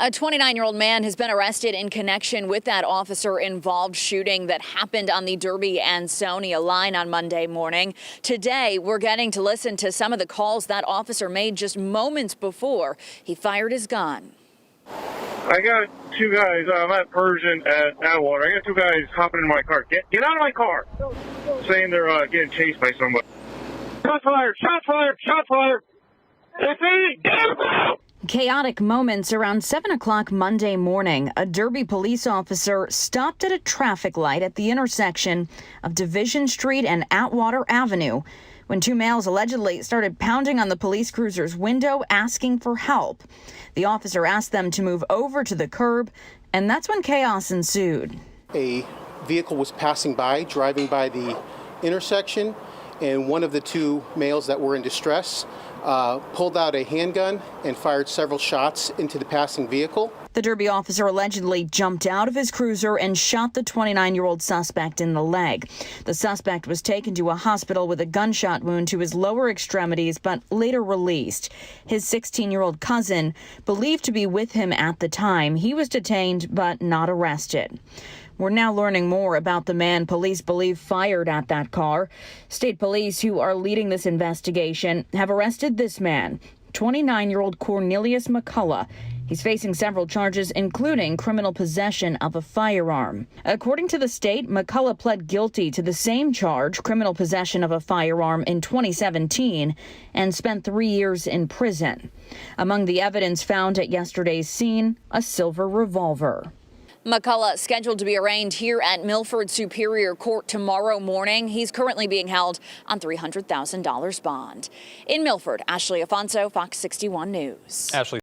A 29-year-old man has been arrested in connection with that officer-involved shooting that happened on the Derby-Ansonia line on Monday morning. Today, we're getting to listen to some of the calls that officer made just moments before he fired his gun. I got two guys. I'm at Persian at Atwater. I got two guys hopping in my car. Get out of my car! Saying they're getting chased by somebody. Shots fired! Shots fired! Shots fired! It's me! Get out! Chaotic moments around 7 o'clock Monday morning. A Derby police officer stopped at a traffic light at the intersection of Division Street and Atwater Avenue when two males allegedly started pounding on the police cruiser's window asking for help. The officer asked them to move over to the curb, and that's when chaos ensued. A vehicle was passing by, driving by the intersection, and one of the two males that were in distress pulled out a handgun and fired several shots into the passing vehicle. The Derby officer allegedly jumped out of his cruiser and shot the 29-year-old suspect in the leg. The suspect was taken to a hospital with a gunshot wound to his lower extremities, but later released. His 16-year-old cousin, believed to be with him at the time, he was detained but not arrested. We're now learning more about the man police believe fired at that car. State police, who are leading this investigation, have arrested this man, 29-year-old Cornelius McCullough. He's facing several charges, including criminal possession of a firearm. According to the state, McCullough pled guilty to the same charge, criminal possession of a firearm, in 2017 and spent 3 years in prison. Among the evidence found at yesterday's scene, a silver revolver. McCullough scheduled to be arraigned here at Milford Superior Court tomorrow morning. He's currently being held on $300,000 bond. In Milford, Ashley Afonso, Fox 61 News. Ashley.